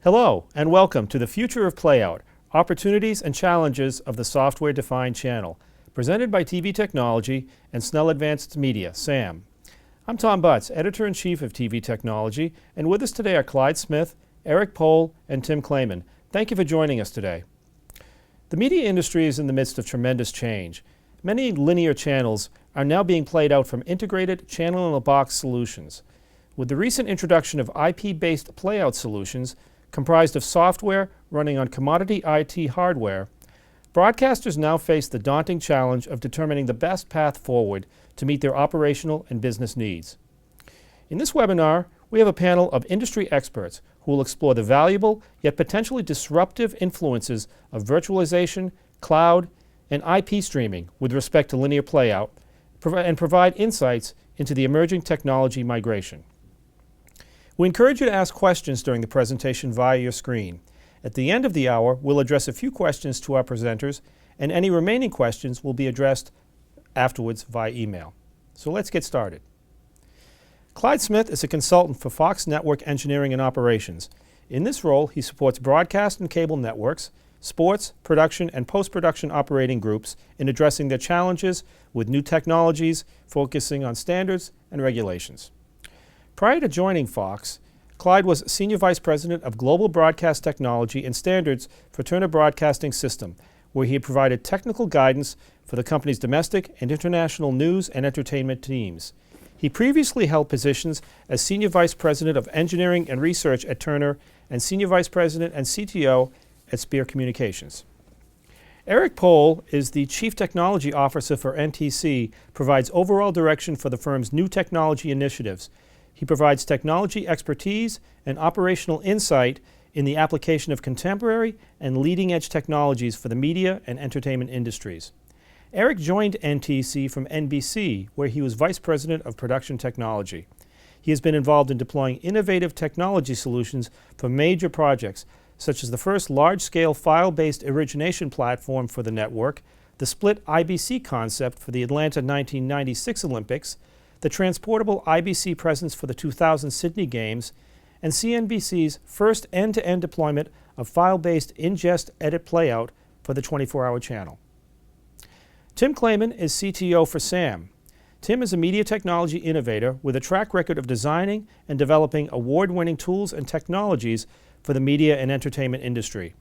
Hello, and welcome to the Future of Playout, Opportunities and Challenges of the Software-Defined Channel, presented by TV Technology and Snell Advanced Media, SAM. I'm Tom Butts, Editor-in-Chief of TV Technology, and with us today are Clyde Smith, Eric Pohl, and Tim Claman. Thank you for joining us today. The media industry is in the midst of tremendous change. Many linear channels are now being played out from integrated channel-in-a-box solutions. With the recent introduction of IP-based playout solutions, comprised of software running on commodity IT hardware, broadcasters now face the daunting challenge of determining the best path forward to meet their operational and business needs. In this webinar, we have a panel of industry experts who will explore the valuable yet potentially disruptive influences of virtualization, cloud, and IP streaming with respect to linear playout, and provide insights into the emerging technology migration. We encourage you to ask questions during the presentation via your screen. At the end of the hour, we'll address a few questions to our presenters, and any remaining questions will be addressed afterwards via email. So let's get started. Clyde Smith is a consultant for Fox Network Engineering and Operations. In this role, he supports broadcast and cable networks, sports, production, and post-production operating groups in addressing their challenges with new technologies, focusing on standards and regulations. Prior to joining Fox, Clyde was Senior Vice President of Global Broadcast Technology and Standards for Turner Broadcasting System, where he had provided technical guidance for the company's domestic and international news and entertainment teams. He previously held positions as Senior Vice President of Engineering and Research at Turner and Senior Vice President and CTO at Spear Communications. Eric Pohl is the Chief Technology Officer for NTC, provides overall direction for the firm's new technology initiatives. He provides technology expertise and operational insight in the application of contemporary and leading-edge technologies for the media and entertainment industries. Eric joined NTC from NBC, where he was Vice President of Production Technology. He has been involved in deploying innovative technology solutions for major projects, such as the first large-scale file-based origination platform for the network, the split IBC concept for the Atlanta 1996 Olympics, the transportable IBC presence for the 2000 Sydney Games, and CNBC's first end-to-end deployment of file-based ingest edit playout for the 24-hour channel. Tim Claman is CTO for SAM. Tim is a media technology innovator with a track record of designing and developing award-winning tools and technologies for the media and entertainment industry.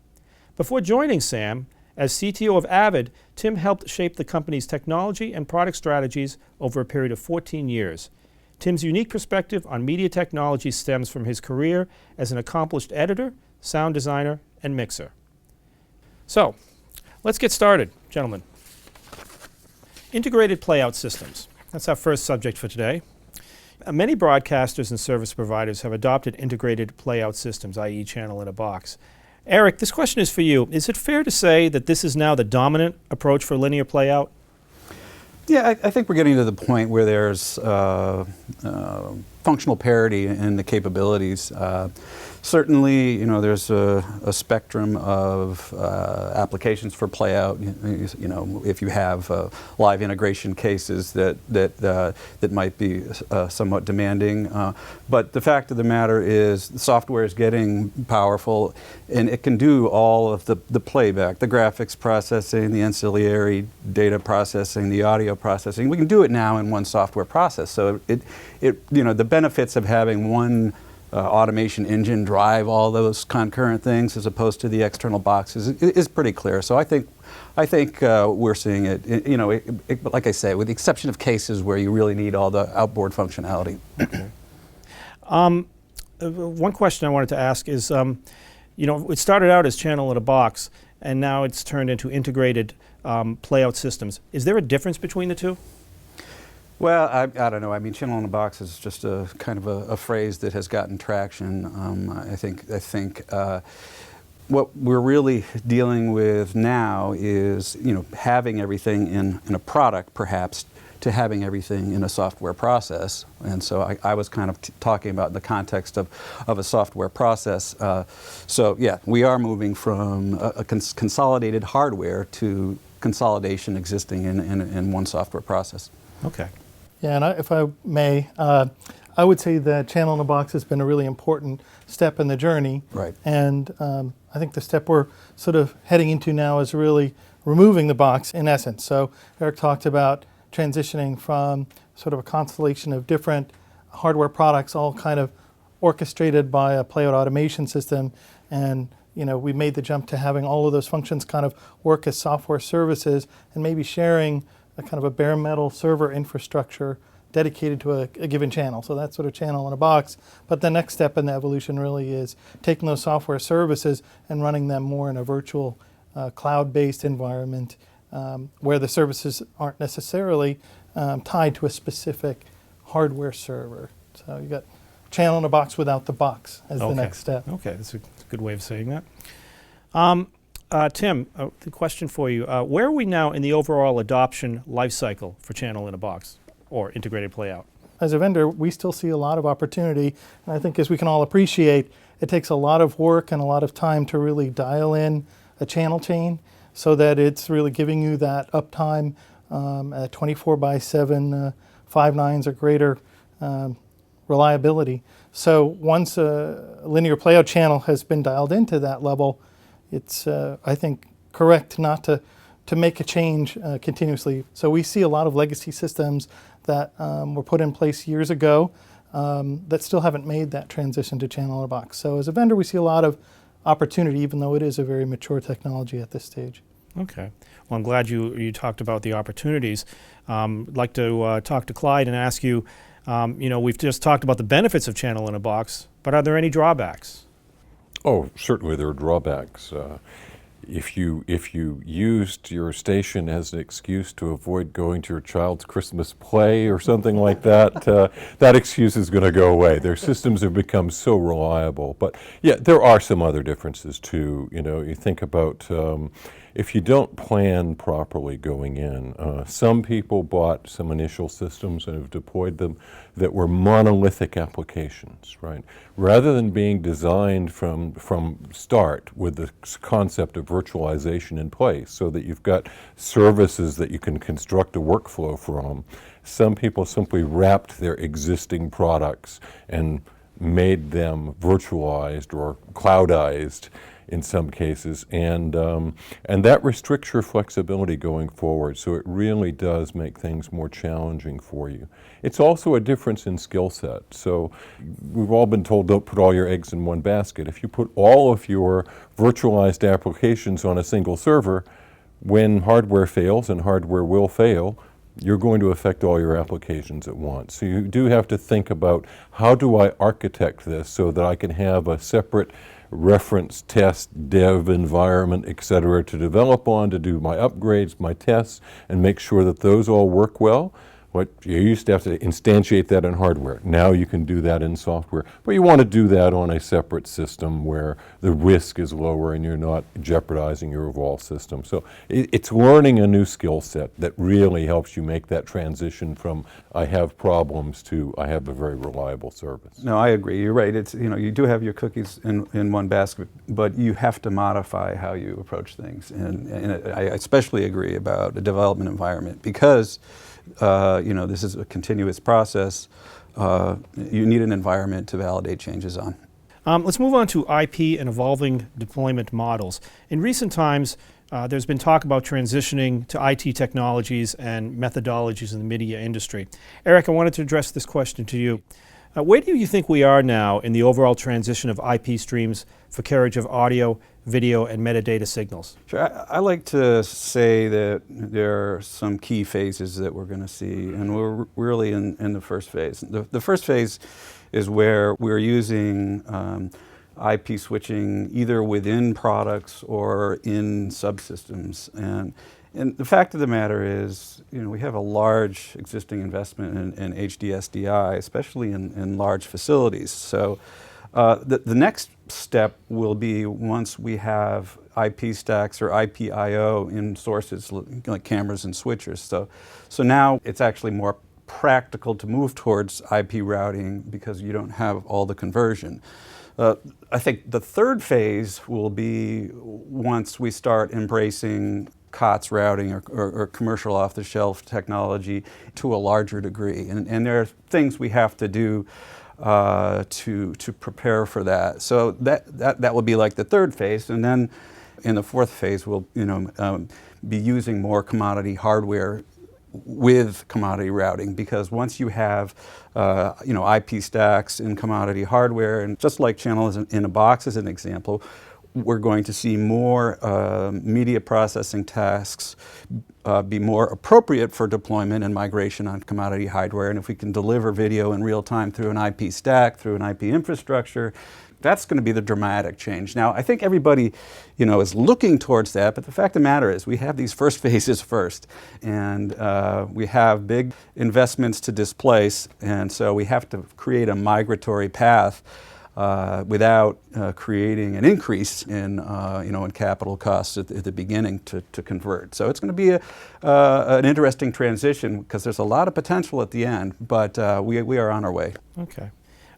Before joining SAM, as CTO of Avid, Tim helped shape the company's technology and product strategies over a period of 14 years. Tim's unique perspective on media technology stems from his career as an accomplished editor, sound designer, and mixer. So, let's get started, gentlemen. Integrated playout systems. That's our first subject for today. Many broadcasters and service providers have adopted integrated playout systems, i.e. channel-in-a-box. Eric, this question is for you. Is it fair to say that this is now the dominant approach for linear playout? Yeah, I think we're getting to the point where there's functional parity in the capabilities. Certainly, you know, there's a spectrum of applications for playout. You know, if you have live integration cases that might be somewhat demanding, but the fact of the matter is, the software is getting powerful, and it can do all of the playback, the graphics processing, the ancillary data processing, the audio processing. We can do it now in one software process. So you know, the benefits of having one automation engine drive all those concurrent things as opposed to the external boxes is pretty clear. So I think we're seeing it, you know, like I say, with the exception of cases where you really need all the outboard functionality. Okay. One question I wanted to ask is, you know, it started out as channel-in-a-box, and now it's turned into integrated playout systems. Is there a difference between the two? Well, I don't know. I mean, channel-in-a-box is just a kind of a phrase that has gotten traction. I think what we're really dealing with now is, you know, having everything in a product, perhaps, to having everything in a software process. And so I was kind of talking about the context of a software process. So yeah, we are moving from a consolidated hardware to consolidation existing in one software process. Okay. Yeah, and if I may, I would say that channel in a box has been a really important step in the journey. Right. And I think the step we're sort of heading into now is really removing the box in essence. So Eric talked about transitioning from sort of a constellation of different hardware products, all kind of orchestrated by a Playout automation system. And we made the jump to having all of those functions kind of work as software services and maybe sharing a kind of a bare metal server infrastructure dedicated to a given channel. So that's sort of channel in a box. But the next step in the evolution really is taking those software services and running them more in a virtual cloud-based environment where the services aren't necessarily tied to a specific hardware server. So you got channel in a box without the box as the next step. Okay, that's a good way of saying that. Tim, the question for you. Where are we now in the overall adoption life cycle for channel in a box or integrated playout? As a vendor, we still see a lot of opportunity. And I think as we can all appreciate, it takes a lot of work and a lot of time to really dial in a channel chain so that it's really giving you that uptime at 24/7, 5 nines or greater reliability. So once a linear playout channel has been dialed into that level, it's, I think, correct not to make a change continuously. So we see a lot of legacy systems that were put in place years ago that still haven't made that transition to channel in a box. So as a vendor, we see a lot of opportunity, even though it is a very mature technology at this stage. Okay. Well, I'm glad you talked about the opportunities. I'd like to talk to Clyde and ask you, we've just talked about the benefits of channel in a box, but are there any drawbacks? Oh, certainly there are drawbacks. If you used your station as an excuse to avoid going to your child's Christmas play or something like that, that excuse is going to go away. Their systems have become so reliable. But yeah, there are some other differences too. You think about if you don't plan properly going in, some people bought some initial systems and have deployed them that were monolithic applications, right? Rather than being designed from start with the concept of virtualization in place so that you've got services that you can construct a workflow from, some people simply wrapped their existing products and made them virtualized or cloudized in some cases, and that restricts your flexibility going forward, so it really does make things more challenging for you. It's also a difference in skill set. So we've all been told don't put all your eggs in one basket. If you put all of your virtualized applications on a single server, when hardware fails, and hardware will fail, you're going to affect all your applications at once. So you do have to think about, how do I architect this so that I can have a separate reference, test, dev environment, et cetera, to develop on, to do my upgrades, my tests, and make sure that those all work well. What you used to have to instantiate that in hardware. Now you can do that in software. But you want to do that on a separate system where the risk is lower and you're not jeopardizing your overall system. So it's learning a new skill set that really helps you make that transition from I have problems to I have a very reliable service. No, I agree. You're right. It's, you do have your cookies in one basket, but you have to modify how you approach things. And I especially agree about the development environment because this is a continuous process. You need an environment to validate changes on. Let's move on to IP and evolving deployment models. In recent times, there's been talk about transitioning to IT technologies and methodologies in the media industry. Eric, I wanted to address this question to you. Where do you think we are now in the overall transition of IP streams for carriage of audio, video, and metadata signals? Sure. I like to say that there are some key phases that we're going to see, and we're really in the first phase. The first phase is where we're using IP switching either within products or in subsystems. And the fact of the matter is, we have a large existing investment in HDSDI, especially in large facilities. So the next step will be once we have IP stacks or IP/IO in sources like cameras and switchers. So now it's actually more practical to move towards IP routing because you don't have all the conversion. I think the third phase will be once we start embracing COTS routing or commercial off-the-shelf technology to a larger degree. And there are things we have to do to prepare for that. So that will be like the third phase, and then in the fourth phase we'll be using more commodity hardware with commodity routing, because once you have IP stacks in commodity hardware, and just like channels in a box as an example, we're going to see more media processing tasks be more appropriate for deployment and migration on commodity hardware. And if we can deliver video in real time through an IP stack, through an IP infrastructure, that's going to be the dramatic change. Now, I think everybody, is looking towards that, but the fact of the matter is we have these first phases first, and we have big investments to displace, and so we have to create a migratory path without creating an increase in in capital costs at the beginning to convert. So it's going to be an interesting transition, because there's a lot of potential at the end, but we are on our way. Okay.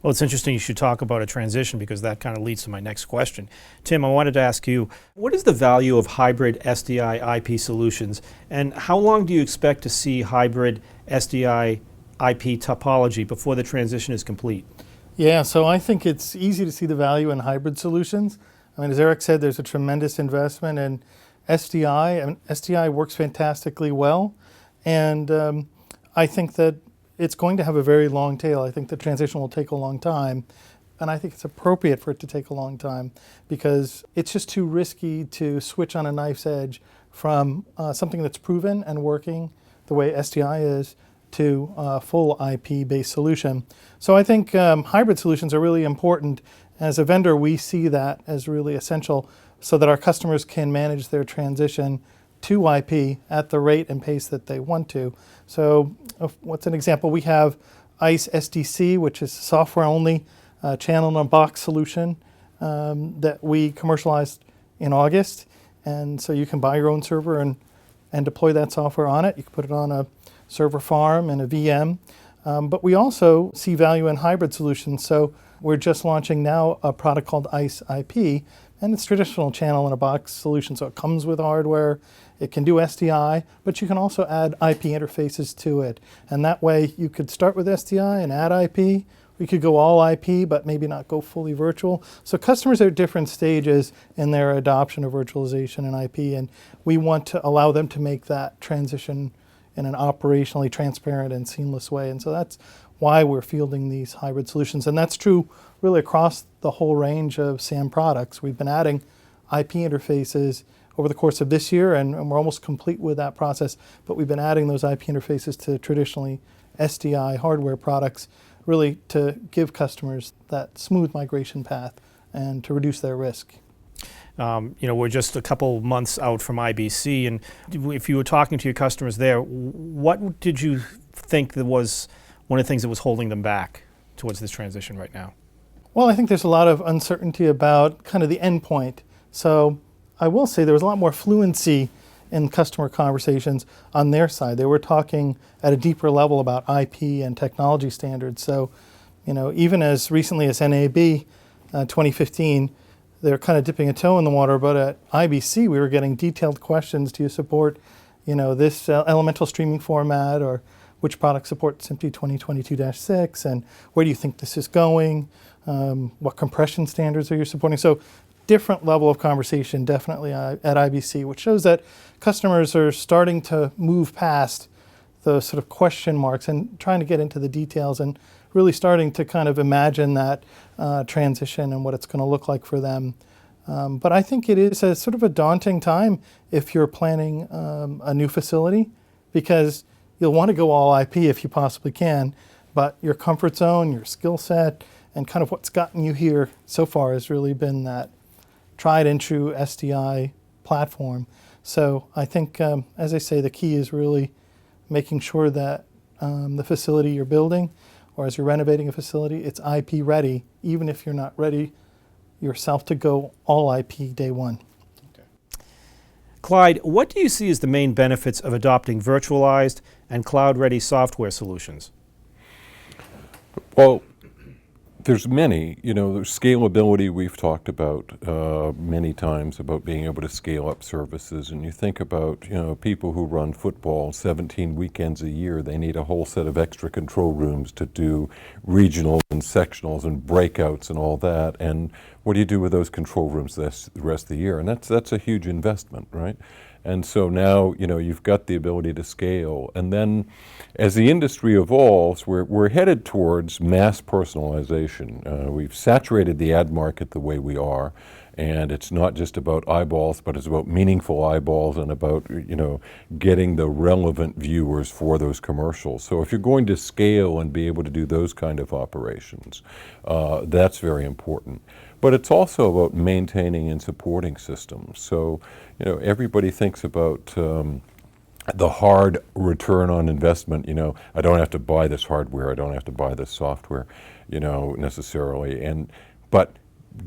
Well, it's interesting you should talk about a transition, because that kind of leads to my next question. Tim, I wanted to ask you, what is the value of hybrid SDI IP solutions, and how long do you expect to see hybrid SDI IP topology before the transition is complete? Yeah, so I think it's easy to see the value in hybrid solutions. I mean, as Eric said, there's a tremendous investment in SDI. I mean, SDI works fantastically well, and I think that it's going to have a very long tail. I think the transition will take a long time, and I think it's appropriate for it to take a long time, because it's just too risky to switch on a knife's edge from something that's proven and working the way SDI is to a full IP-based solution. So I think hybrid solutions are really important. As a vendor, we see that as really essential so that our customers can manage their transition to IP at the rate and pace that they want to. So what's an example? We have ICE SDC, which is a software-only channel-in-a-box solution that we commercialized in August. And so you can buy your own server and deploy that software on it. You can put it on a server farm and a VM. But we also see value in hybrid solutions. So we're just launching now a product called ICE IP, and it's traditional channel-in-a-box solution. So it comes with hardware, it can do SDI, but you can also add IP interfaces to it. And that way you could start with SDI and add IP. We could go all IP, but maybe not go fully virtual. So customers are at different stages in their adoption of virtualization and IP, and we want to allow them to make that transition in an operationally transparent and seamless way. And so that's why we're fielding these hybrid solutions. And that's true really across the whole range of SAM products. We've been adding IP interfaces over the course of this year, and we're almost complete with that process. But we've been adding those IP interfaces to traditionally SDI hardware products, really to give customers that smooth migration path and to reduce their risk. We're just a couple months out from IBC, and if you were talking to your customers there, what did you think that was one of the things that was holding them back towards this transition right now? Well, I think there's a lot of uncertainty about kind of the endpoint. So I will say there was a lot more fluency in customer conversations on their side. They were talking at a deeper level about IP and technology standards. So, even as recently as NAB 2015, they're kind of dipping a toe in the water, but at IBC we were getting detailed questions. Do you support, this elemental streaming format, or which product supports SMPTE 2022-6, and where do you think this is going? What compression standards are you supporting? So different level of conversation definitely at IBC, which shows that customers are starting to move past the sort of question marks and trying to get into the details and really starting to kind of imagine that transition and what it's going to look like for them. But I think it is a sort of a daunting time if you're planning a new facility, because you'll want to go all IP if you possibly can, but your comfort zone, your skill set, and kind of what's gotten you here so far has really been that tried and true SDI platform. So I think, as I say, the key is really making sure that the facility you're building, or as you're renovating a facility, it's IP ready, even if you're not ready yourself to go all IP day one. Okay. Clyde, what do you see as the main benefits of adopting virtualized and cloud-ready software solutions? Well, There's many, there's scalability we've talked about many times about being able to scale up services. And you think about, people who run football 17 weekends a year, they need a whole set of extra control rooms to do regionals and sectionals and breakouts and all that. And what do you do with those control rooms the rest of the year? And that's a huge investment, right? And so now, you've got the ability to scale. And then as the industry evolves, we're headed towards mass personalization. We've saturated the ad market the way we are. And it's not just about eyeballs, but it's about meaningful eyeballs and about, getting the relevant viewers for those commercials. So if you're going to scale and be able to do those kind of operations, that's very important. But it's also about maintaining and supporting systems. So, everybody thinks about the hard return on investment. I don't have to buy this hardware, I don't have to buy this software, necessarily. But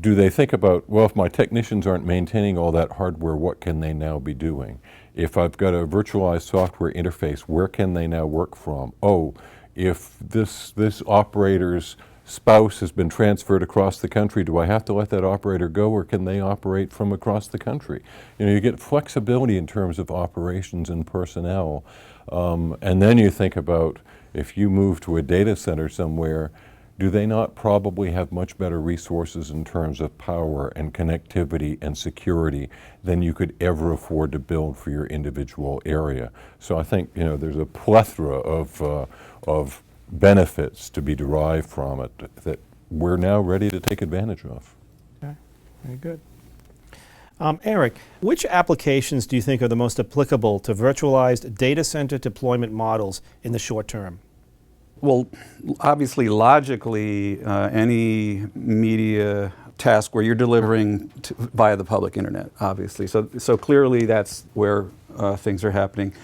do they think about, well, if my technicians aren't maintaining all that hardware, what can they now be doing? If I've got a virtualized software interface, where can they now work from? Oh, if this operator's spouse has been transferred across the country, do I have to let that operator go, or can they operate from across the country? You get flexibility in terms of operations and personnel. And then you think about, if you move to a data center somewhere, do they not probably have much better resources in terms of power and connectivity and security than you could ever afford to build for your individual area? So I think, there's a plethora of benefits to be derived from it that we're now ready to take advantage of. Okay, very good. Eric, which applications do you think are the most applicable to virtualized data center deployment models in the short term? Well, obviously, logically, any media task where you're delivering via the public internet, obviously. So clearly that's where things are happening.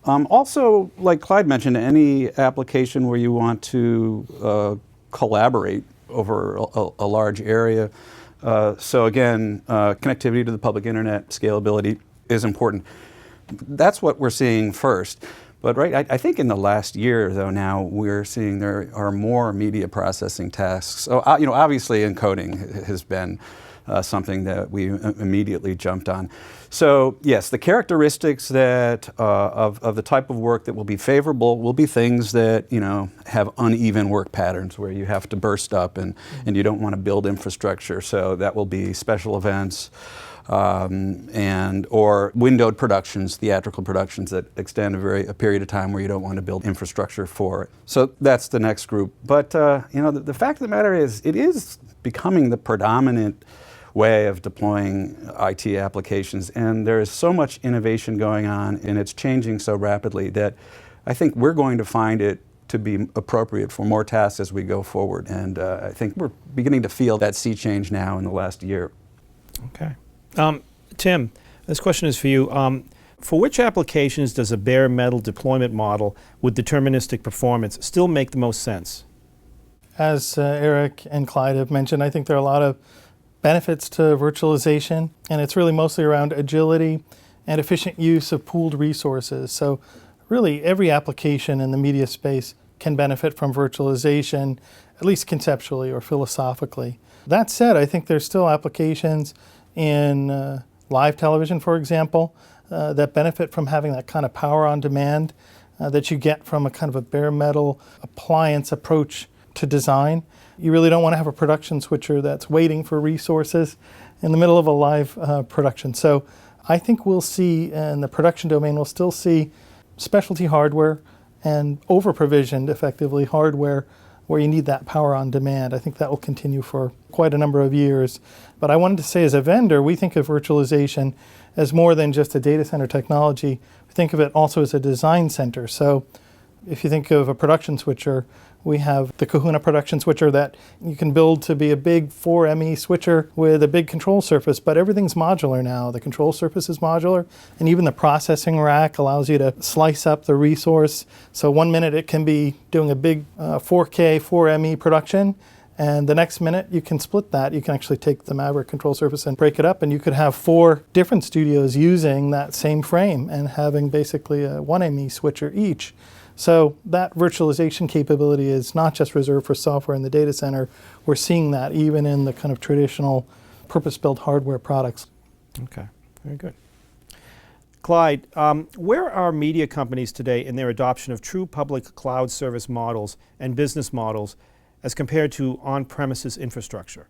Also, like Clyde mentioned, any application where you want to collaborate over a large area. So again, connectivity to the public internet, scalability is important. That's what we're seeing first. But I think in the last year, though, now we're seeing there are more media processing tasks. So, obviously encoding has been something that we immediately jumped on. So yes, the characteristics that of the type of work that will be favorable will be things that have uneven work patterns where you have to burst up and you don't want to build infrastructure. So that will be special events or windowed productions, theatrical productions that extend a period of time where you don't want to build infrastructure for it. So that's the next group. But the fact of the matter is, it is becoming the predominant way of deploying IT applications, and there is so much innovation going on, and it's changing so rapidly that I think we're going to find it to be appropriate for more tasks as we go forward. And I think we're beginning to feel that sea change now in the last year. Okay. Tim, this question is for you. For which applications does a bare metal deployment model with deterministic performance still make the most sense? As Eric and Clyde have mentioned, I think there are a lot of benefits to virtualization, and it's really mostly around agility and efficient use of pooled resources. So really every application in the media space can benefit from virtualization, at least conceptually or philosophically. That said, I think there's still applications in live television, for example, that benefit from having that kind of power on demand that you get from a kind of a bare metal appliance approach to design. You really don't want to have a production switcher that's waiting for resources in the middle of a live production. So I think we'll see, in the production domain, we'll still see specialty hardware and over-provisioned, effectively, hardware where you need that power on demand. I think that will continue for quite a number of years. But I wanted to say, as a vendor, we think of virtualization as more than just a data center technology. We think of it also as a design center. So if you think of a production switcher, we have the Kahuna production switcher that you can build to be a big 4ME switcher with a big control surface, but everything's modular now. The control surface is modular, and even the processing rack allows you to slice up the resource. So 1 minute it can be doing a big 4K 4ME production, and the next minute you can split that. You can actually take the Maverick control surface and break it up, and you could have 4 different studios using that same frame and having basically a 1ME switcher each. So that virtualization capability is not just reserved for software in the data center. We're seeing that even in the kind of traditional purpose-built hardware products. Okay, very good. Clyde, where are media companies today in their adoption of true public cloud service models and business models as compared to on-premises infrastructure?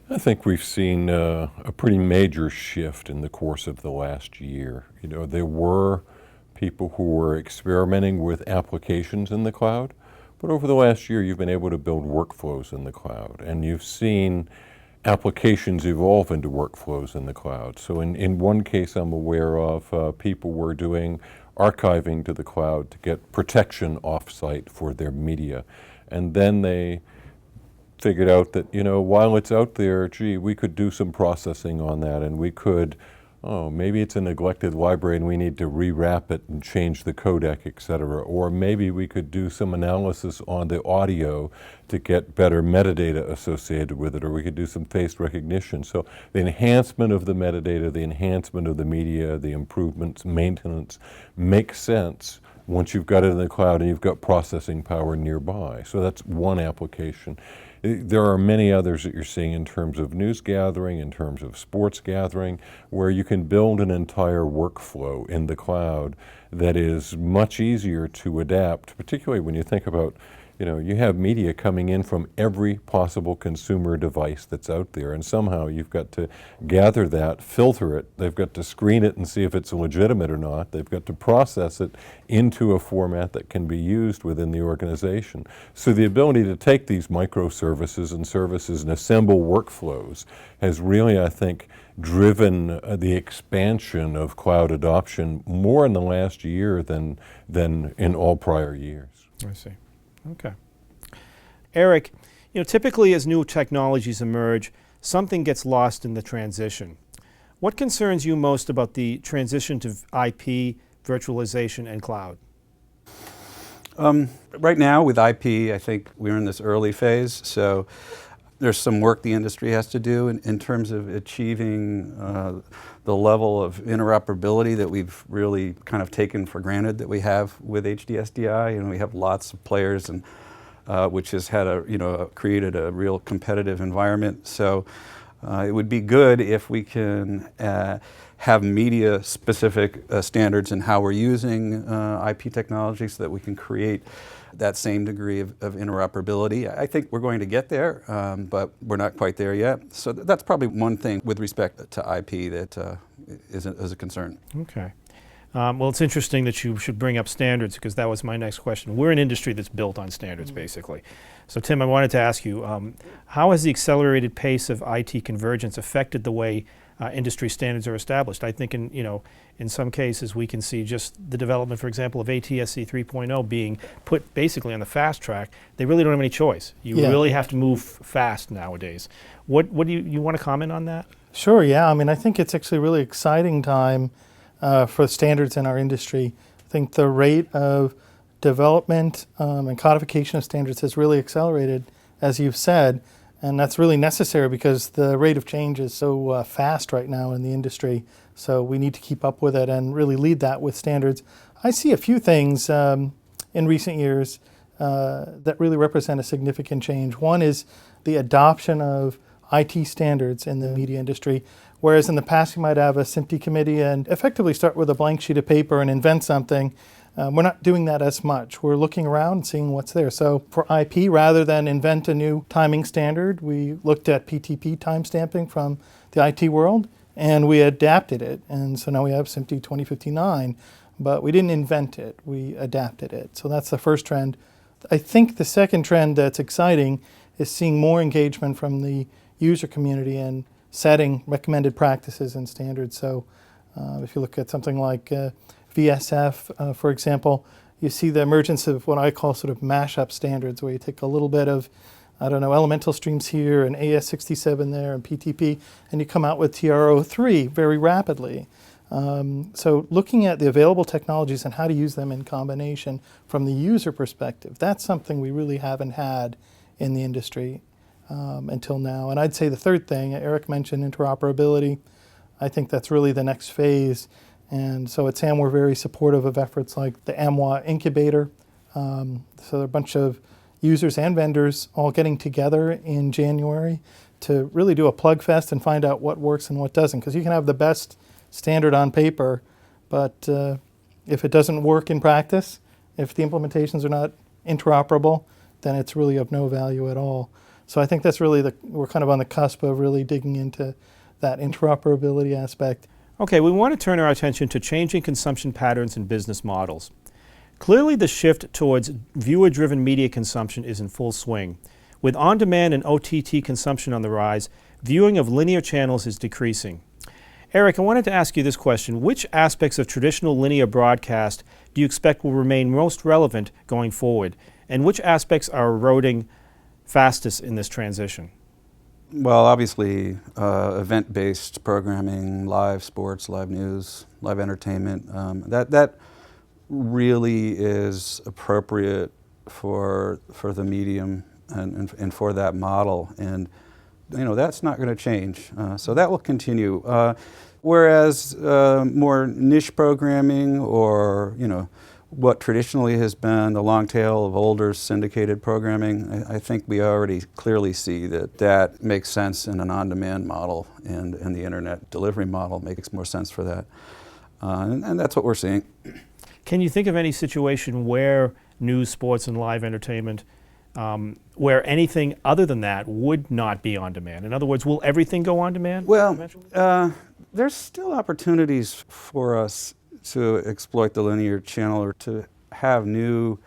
I think we've seen a pretty major shift in the course of the last year. You know, there were people who were experimenting with applications in the cloud, but over the last year you've been able to build workflows in the cloud, and you've seen applications evolve into workflows in the cloud. So in one case I'm aware of, people were doing archiving to the cloud to get protection off-site for their media. And then they figured out that, you know, while it's out there, gee, we could do some processing on that, and we could, oh, maybe it's a neglected library and we need to rewrap it and change the codec, et cetera. Or maybe we could do some analysis on the audio to get better metadata associated with it, or we could do some face recognition. So the enhancement of the metadata, the enhancement of the media, the improvements, maintenance makes sense once you've got it in the cloud and you've got processing power nearby. So that's one application. There are many others that you're seeing in terms of news gathering, in terms of sports gathering, where you can build an entire workflow in the cloud that is much easier to adapt, particularly when you think about, you know, you have media coming in from every possible consumer device that's out there, and somehow you've got to gather that, filter it, they've got to screen it and see if it's legitimate or not, they've got to process it into a format that can be used within the organization. So the ability to take these microservices and services and assemble workflows has really, I think, driven the expansion of cloud adoption more in the last year than in all prior years. I see. Okay. Eric, you know, typically as new technologies emerge, something gets lost in the transition. What concerns you most about the transition to IP, virtualization, and cloud? Right now with IP, I think we're in this early phase, so there's some work the industry has to do in terms of achieving the level of interoperability that we've really kind of taken for granted that we have with HDSDI, and we have lots of players, and which has had created a real competitive environment. So it would be good if we can have media-specific standards in how we're using IP technology so that we can create that same degree of interoperability. I think we're going to get there, but we're not quite there yet. So that's probably one thing with respect to IP that is a concern. Okay. Well, it's interesting that you should bring up standards, because that was my next question. We're an industry that's built on standards, basically. So Tim, I wanted to ask you, how has the accelerated pace of IT convergence affected the way industry standards are established? I think in some cases we can see just the development, for example, of ATSC 3.0 being put basically on the fast track. They really don't have any choice. You really have to move fast nowadays. What do you want to comment on that? Sure, yeah. I mean, I think it's actually a really exciting time for standards in our industry. I think the rate of development and codification of standards has really accelerated, as you've said, and that's really necessary because the rate of change is so fast right now in the industry. So we need to keep up with it and really lead that with standards. I see a few things in recent years that really represent a significant change. One is the adoption of IT standards in the media industry, whereas in the past you might have a SMPTE committee and effectively start with a blank sheet of paper and invent something. We're not doing that as much. We're looking around and seeing what's there. So for IP, rather than invent a new timing standard, we looked at PTP timestamping from the IT world, and we adapted it. And so now we have SMPTE 2059, but we didn't invent it, we adapted it. So that's the first trend. I think the second trend that's exciting is seeing more engagement from the user community and setting recommended practices and standards. So if you look at something like VSF, for example, you see the emergence of what I call sort of mashup standards, where you take a little bit of, elemental streams here and AS67 there and PTP, and you come out with TR03 very rapidly. So looking at the available technologies and how to use them in combination from the user perspective, that's something we really haven't had in the industry until now. And I'd say the third thing, Eric mentioned interoperability. I think that's really the next phase. And so at SAM, we're very supportive of efforts like the AMWA incubator. So there are a bunch of users and vendors all getting together in January to really do a plug fest and find out what works and what doesn't. Because you can have the best standard on paper, but if it doesn't work in practice, if the implementations are not interoperable, then it's really of no value at all. So I think that's really we're kind of on the cusp of really digging into that interoperability aspect. Okay, we want to turn our attention to changing consumption patterns and business models. Clearly, the shift towards viewer-driven media consumption is in full swing. With on-demand and OTT consumption on the rise, viewing of linear channels is decreasing. Eric, I wanted to ask you this question. Which aspects of traditional linear broadcast do you expect will remain most relevant going forward? And which aspects are eroding fastest in this transition? Well, obviously, event-based programming, live sports, live news, live entertainment, that really is appropriate for the medium and for that model. And that's not going to change. So that will continue. Whereas more niche programming or what traditionally has been the long tail of older syndicated programming, I think we already clearly see that makes sense in an on-demand model, and the internet delivery model makes more sense for that. And that's what we're seeing. Can you think of any situation where news, sports, and live entertainment, where anything other than that would not be on demand? In other words, will everything go on demand? Well, there's still opportunities for us to exploit the linear channel or to have new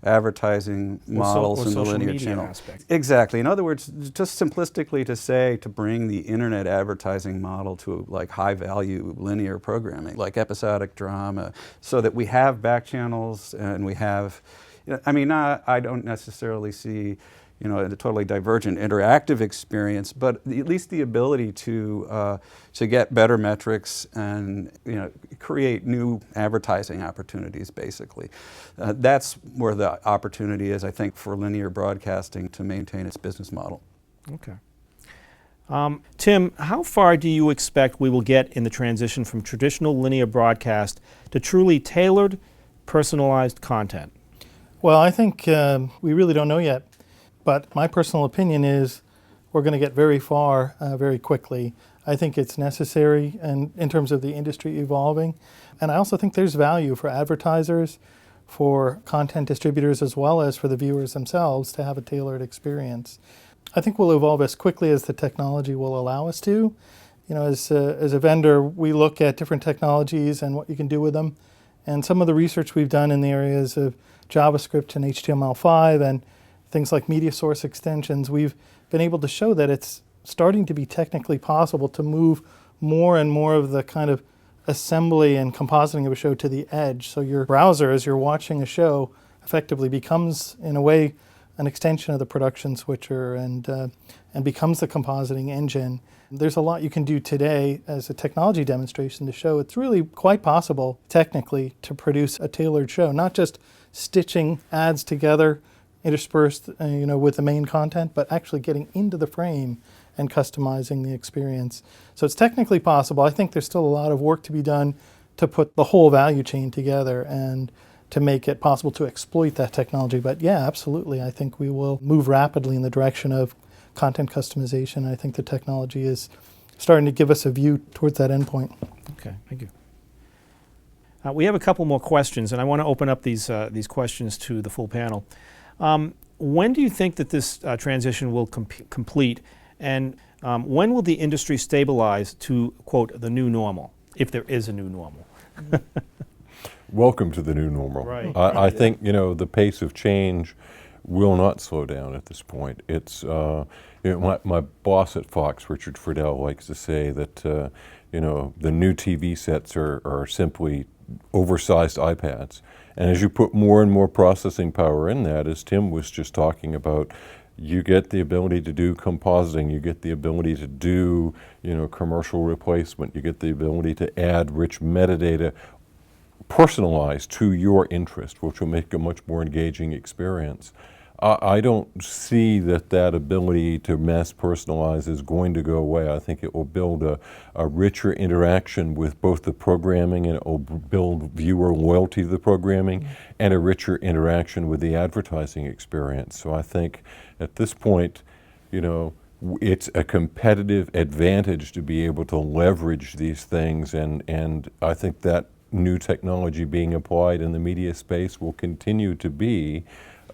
advertising models in the linear channel. Aspect. Exactly. In other words, just simplistically to bring the internet advertising model to like high value linear programming, like episodic drama, so that we have back channels and we have, I don't necessarily see a totally divergent interactive experience, but at least the ability to get better metrics and create new advertising opportunities. Basically, that's where the opportunity is, I think, for linear broadcasting to maintain its business model. Okay. Tim, how far do you expect we will get in the transition from traditional linear broadcast to truly tailored, personalized content? Well, I think we really don't know yet. But my personal opinion is we're going to get very far very quickly. I think it's necessary and in terms of the industry evolving. And I also think there's value for advertisers, for content distributors, as well as for the viewers themselves to have a tailored experience. I think we'll evolve as quickly as the technology will allow us to. As a vendor, we look at different technologies and what you can do with them. And some of the research we've done in the areas of JavaScript and HTML5 and things like media source extensions, we've been able to show that it's starting to be technically possible to move more and more of the kind of assembly and compositing of a show to the edge. So your browser, as you're watching a show, effectively becomes, in a way, an extension of the production switcher and becomes the compositing engine. There's a lot you can do today as a technology demonstration to show it's really quite possible, technically, to produce a tailored show, not just stitching ads together interspersed with the main content, but actually getting into the frame and customizing the experience. So it's technically possible. I think there's still a lot of work to be done to put the whole value chain together and to make it possible to exploit that technology. But yeah, absolutely. I think we will move rapidly in the direction of content customization. I think the technology is starting to give us a view towards that endpoint. Okay, thank you. We have a couple more questions, and I want to open up these questions to the full panel. When do you think that this transition will complete, and when will the industry stabilize to, quote, the new normal, if there is a new normal? Welcome to the new normal. Right. I think the pace of change will not slow down at this point. It's my boss at Fox, Richard Friedel, likes to say that the new TV sets are simply oversized iPads. And as you put more and more processing power in that, as Tim was just talking about, you get the ability to do compositing, you get the ability to do commercial replacement, you get the ability to add rich metadata personalized to your interest, which will make a much more engaging experience. I don't see that ability to mass personalize is going to go away. I think it will build a richer interaction with both the programming, and it will build viewer loyalty to the programming, and a richer interaction with the advertising experience. So I think at this point, you know, it's a competitive advantage to be able to leverage these things, and I think that new technology being applied in the media space will continue to be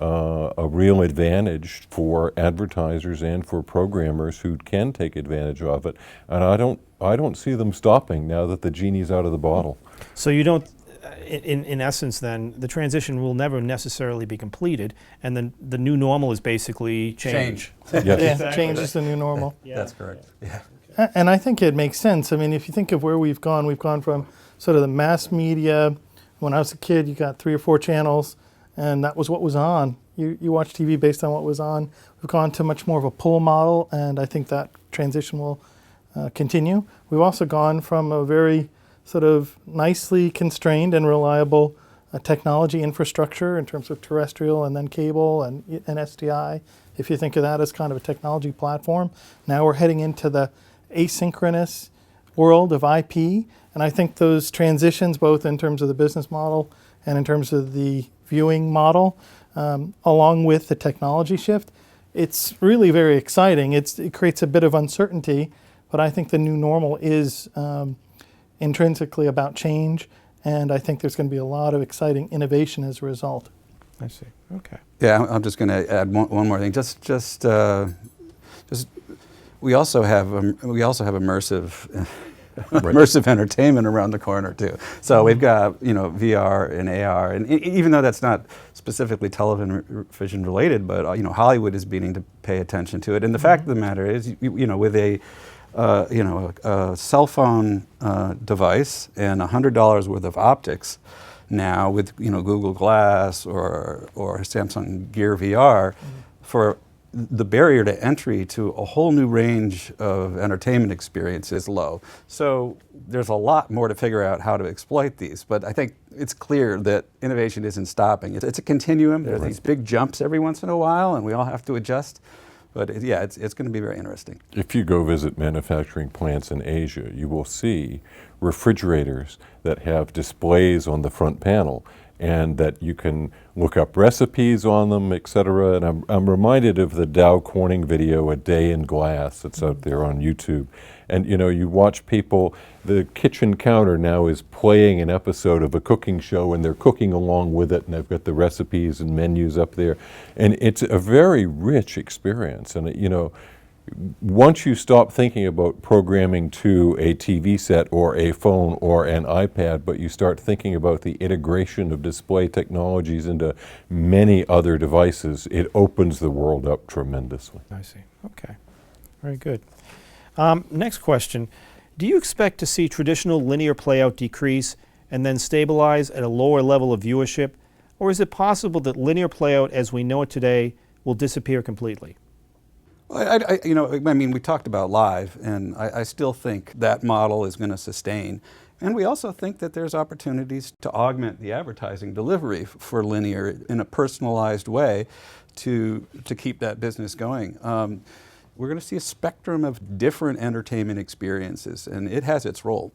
a real advantage for advertisers and for programmers who can take advantage of it. And I don't see them stopping now that the genie's out of the bottle. So you don't, in essence then, the transition will never necessarily be completed, and then the new normal is basically change. Yes. Yeah, Exactly. change is the new normal. Yeah. That's correct. Yeah. And I think it makes sense. I mean, if you think of where we've gone from sort of the mass media. When I was a kid, you got 3 or 4 channels, and that was what was on. You watch TV based on what was on. We've gone to much more of a pull model, and I think that transition will continue. We've also gone from a very sort of nicely constrained and reliable technology infrastructure in terms of terrestrial and then cable and SDI. If you think of that as kind of a technology platform, now we're heading into the asynchronous world of IP, and I think those transitions, both in terms of the business model and in terms of the viewing model, along with the technology shift, it's really very exciting. It creates a bit of uncertainty, but I think the new normal is intrinsically about change, and I think there's going to be a lot of exciting innovation as a result. I see. Okay. Yeah, I'm just going to add one more thing. Just we also have immersive. Immersive entertainment around the corner too. So we've got, you know, VR and AR, and even though that's not specifically television related, but you know, Hollywood is beginning to pay attention to it. And the fact of the matter is, you know, with a cell phone device and $100 worth of optics now with, you know, Google Glass or Samsung Gear VR, for the barrier to entry to a whole new range of entertainment experience is low. So there's a lot more to figure out how to exploit these, but I think it's clear that innovation isn't stopping. It's a continuum. There are these big jumps every once in a while, and we all have to adjust. But it's going to be very interesting. If you go visit manufacturing plants in Asia, you will see refrigerators that have displays on the front panel, and that you can look up recipes on them, et cetera. And I'm reminded of the Dow Corning video, A Day in Glass, that's out there on YouTube. And you know, you watch people, the kitchen counter now is playing an episode of a cooking show, and they're cooking along with it, and they've got the recipes and menus up there. And it's a very rich experience. And you know, once you stop thinking about programming to a TV set or a phone or an iPad, but you start thinking about the integration of display technologies into many other devices, it opens the world up tremendously. I see. Okay. Very good. Next question. Do you expect to see traditional linear playout decrease and then stabilize at a lower level of viewership? Or is it possible that linear playout as we know it today will disappear completely? You know, I mean, we talked about live, and I still think that model is going to sustain. And we also think that there's opportunities to augment the advertising delivery for linear in a personalized way to keep that business going. We're going to see a spectrum of different entertainment experiences, and it has its role.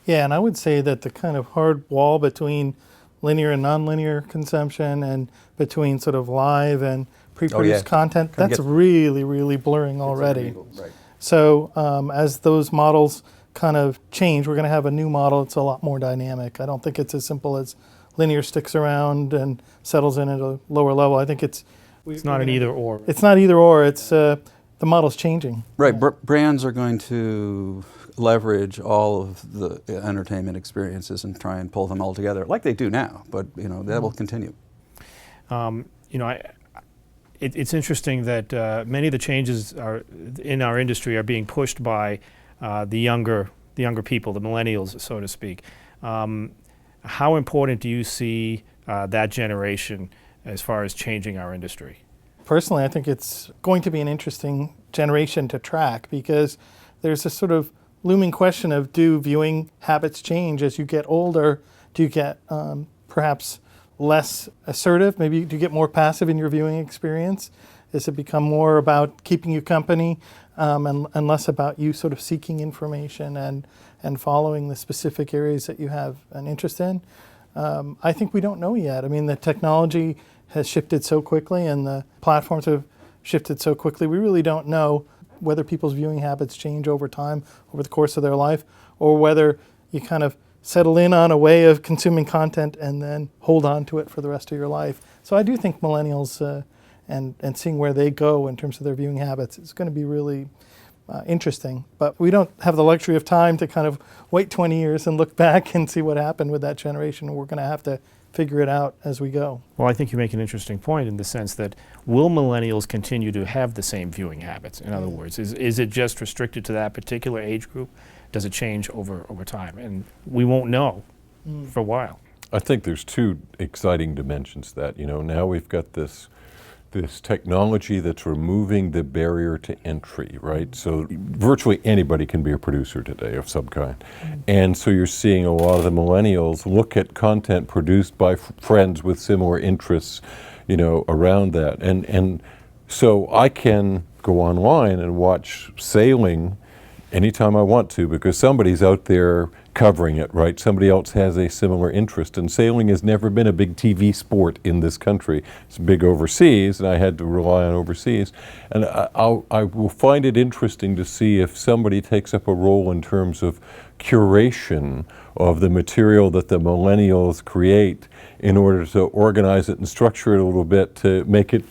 Yeah, and I would say that the kind of hard wall between linear and nonlinear consumption and between sort of live and pre-produced content, that's really, really blurring already. Right. So as those models kind of change, we're going to have a new model. It's a lot more dynamic. I don't think it's as simple as linear sticks around and settles in at a lower level. I think it's not an either or. It's not either or. It's the model's changing. Right. Brands are going to leverage all of the entertainment experiences and try and pull them all together, like they do now. But you know, that will continue. You know, it's interesting that many of the changes in our industry are being pushed by the younger people, the millennials, so to speak. How important do you see that generation as far as changing our industry? Personally, I think it's going to be an interesting generation to track, because there's this sort of looming question of, do viewing habits change as you get older? Do you get perhaps less assertive? Maybe do you get more passive in your viewing experience? Does it become more about keeping you company and less about you sort of seeking information and following the specific areas that you have an interest in? I think we don't know yet. I mean, the technology has shifted so quickly and the platforms have shifted so quickly. We really don't know whether people's viewing habits change over time, over the course of their life, or whether you kind of settle in on a way of consuming content and then hold on to it for the rest of your life. So I do think millennials and seeing where they go in terms of their viewing habits is going to be really interesting. But we don't have the luxury of time to kind of wait 20 years and look back and see what happened with that generation. We're going to have to figure it out as we go. Well, I think you make an interesting point in the sense that will millennials continue to have the same viewing habits? In other words, is it just restricted to that particular age group? Does it change over time? And we won't know for a while. I think there's two exciting dimensions that, now we've got this technology that's removing the barrier to entry, right? So virtually anybody can be a producer today of some kind. And so you're seeing a lot of the millennials look at content produced by friends with similar interests, around that. And so I can go online and watch sailing anytime I want to because somebody's out there covering it, right? Somebody else has a similar interest. And sailing has never been a big TV sport in this country. It's big overseas, and I had to rely on overseas. And I will find it interesting to see if somebody takes up a role in terms of curation of the material that the millennials create in order to organize it and structure it a little bit to make it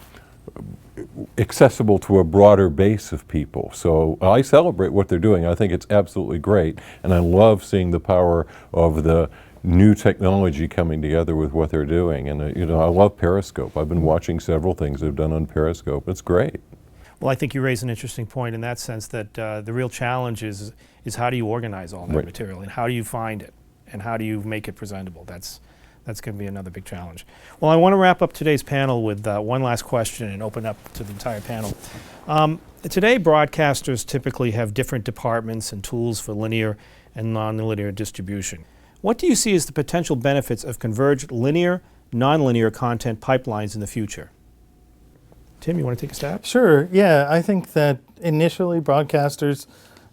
accessible to a broader base of people. So I celebrate what they're doing. I think it's absolutely great. And I love seeing the power of the new technology coming together with what they're doing. And I love Periscope. I've been watching several things they've done on Periscope. It's great. Well, I think you raise an interesting point in that sense that the real challenge is how do you organize all that material and how do you find it and how do you make it presentable? That's going to be another big challenge. Well, I want to wrap up today's panel with one last question and open up to the entire panel. Today, broadcasters typically have different departments and tools for linear and nonlinear distribution. What do you see as the potential benefits of converged linear, nonlinear content pipelines in the future? Tim, you want to take a stab? Sure, yeah. I think that initially broadcasters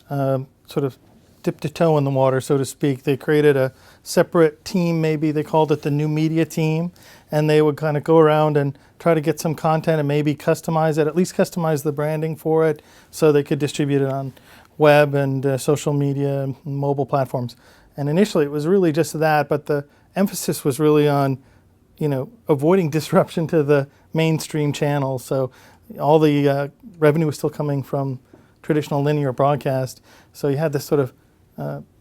sort of dipped a toe in the water, so to speak. They created a separate team, maybe they called it the new media team, and they would kind of go around and try to get some content and maybe customize it, at least customize the branding for it so they could distribute it on web and social media and mobile platforms. And initially it was really just that, but the emphasis was really on, avoiding disruption to the mainstream channels. So all the revenue was still coming from traditional linear broadcast. So you had this sort of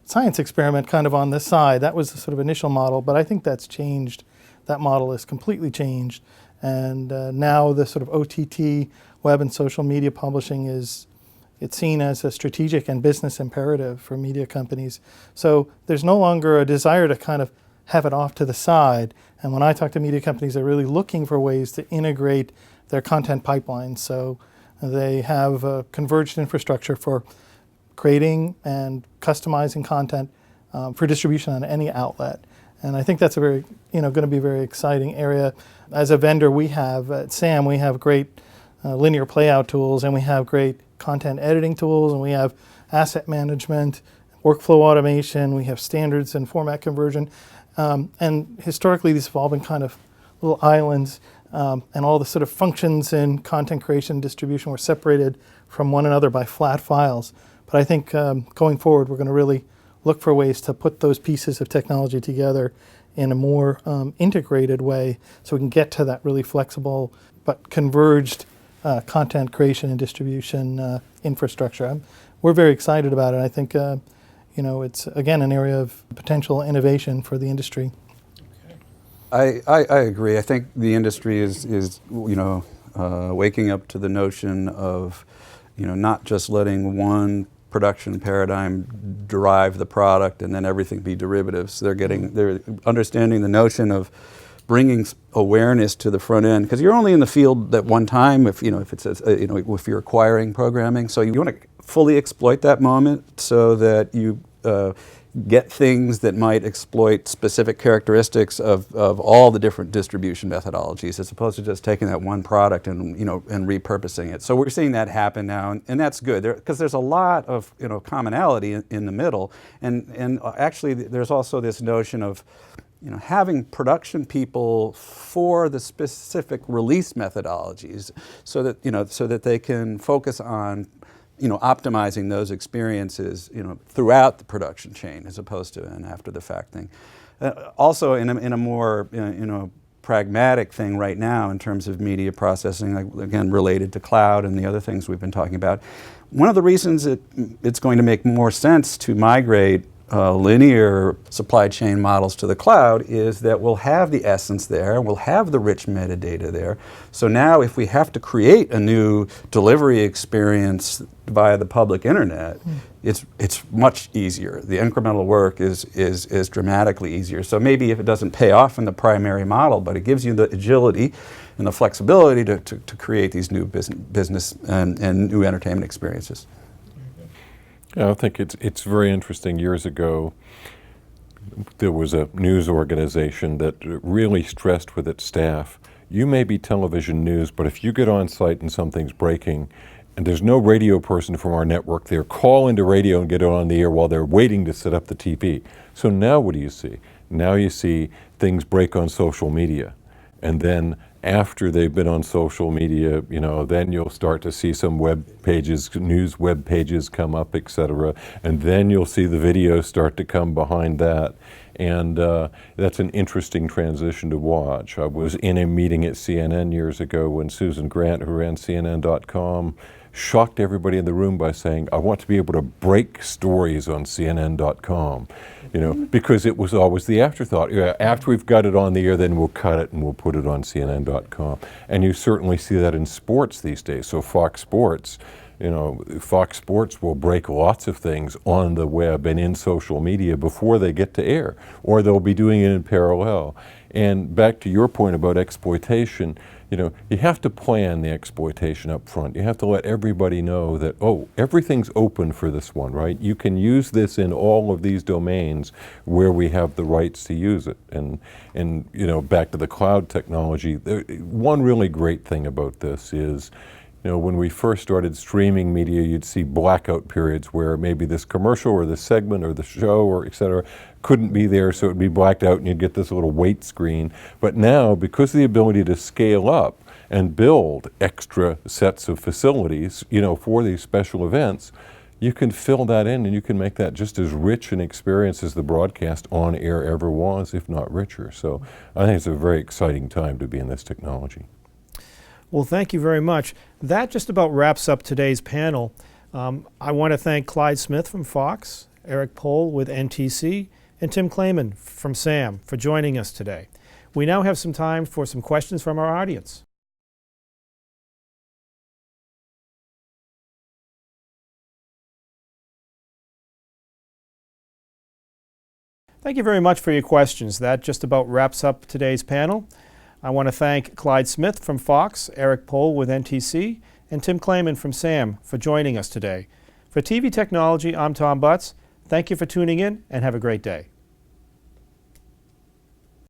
science experiment kind of on this side. That was the sort of initial model, but I think that's changed. That model is completely changed. And now the sort of OTT, web and social media publishing it's seen as a strategic and business imperative for media companies. So there's no longer a desire to kind of have it off to the side. And when I talk to media companies, they're really looking for ways to integrate their content pipelines. So they have a converged infrastructure for creating and customizing content for distribution on any outlet. And I think that's a very, going to be a very exciting area. As a vendor, we have, at SAM, we have great linear playout tools, and we have great content editing tools, and we have asset management, workflow automation, we have standards and format conversion. And historically, these have all been kind of little islands, and all the sort of functions in content creation and distribution were separated from one another by flat files. But I think going forward, we're going to really look for ways to put those pieces of technology together in a more integrated way so we can get to that really flexible but converged content creation and distribution infrastructure. We're very excited about it. I think it's, again, an area of potential innovation for the industry. I agree. I think the industry is waking up to the notion of not just letting one production paradigm drive the product and then everything be derivatives. They're understanding the notion of bringing awareness to the front end, because you're only in the field at one time if you're acquiring programming. So you want to fully exploit that moment so that you get things that might exploit specific characteristics of all the different distribution methodologies, as opposed to just taking that one product and, and repurposing it. So we're seeing that happen now, and that's good, because there's a lot of, commonality in the middle, and actually there's also this notion of, having production people for the specific release methodologies, so that they can focus on optimizing those experiences, throughout the production chain, as opposed to an after-the-fact thing. Also, in a more, pragmatic thing right now in terms of media processing, like, again, related to cloud and the other things we've been talking about, one of the reasons it's going to make more sense to migrate linear supply chain models to the cloud is that we'll have the essence there, we'll have the rich metadata there. So now if we have to create a new delivery experience via the public internet, it's much easier. The incremental work is dramatically easier. So maybe if it doesn't pay off in the primary model, but it gives you the agility and the flexibility to create these new business and new entertainment experiences. Yeah, I think it's very interesting. Years ago, there was a news organization that really stressed with its staff, you may be television news, but if you get on site and something's breaking, and there's no radio person from our network there, call into radio and get it on the air while they're waiting to set up the TV. So now what do you see? Now you see things break on social media. And then after they've been on social media, then you'll start to see some web pages, news web pages come up, etc. And then you'll see the videos start to come behind that. And that's an interesting transition to watch. I was in a meeting at CNN years ago when Susan Grant, who ran CNN.com, shocked everybody in the room by saying, I want to be able to break stories on CNN.com, because it was always the afterthought. After we've got it on the air, then we'll cut it and we'll put it on CNN.com. And you certainly see that in sports these days. So Fox Sports, Fox Sports will break lots of things on the web and in social media before they get to air, or they'll be doing it in parallel. And back to your point about exploitation, you have to plan the exploitation up front. You have to let everybody know that, everything's open for this one, right? You can use this in all of these domains where we have the rights to use it. And back to the cloud technology, one really great thing about this is, when we first started streaming media, you'd see blackout periods where maybe this commercial or this segment or the show or et cetera couldn't be there, so it would be blacked out and you'd get this little wait screen. But now, because of the ability to scale up and build extra sets of facilities, for these special events, you can fill that in and you can make that just as rich an experience as the broadcast on air ever was, if not richer. So I think it's a very exciting time to be in this technology. Well, thank you very much. That just about wraps up today's panel. I want to thank Clyde Smith from Fox, Eric Pohl with NTC, and Tim Claman from SAM for joining us today. We now have some time for some questions from our audience. Thank you very much for your questions. That just about wraps up today's panel. I want to thank Clyde Smith from Fox, Eric Pohl with NTC, and Tim Claman from SAM for joining us today. For TV Technology, I'm Tom Butts. Thank you for tuning in and have a great day.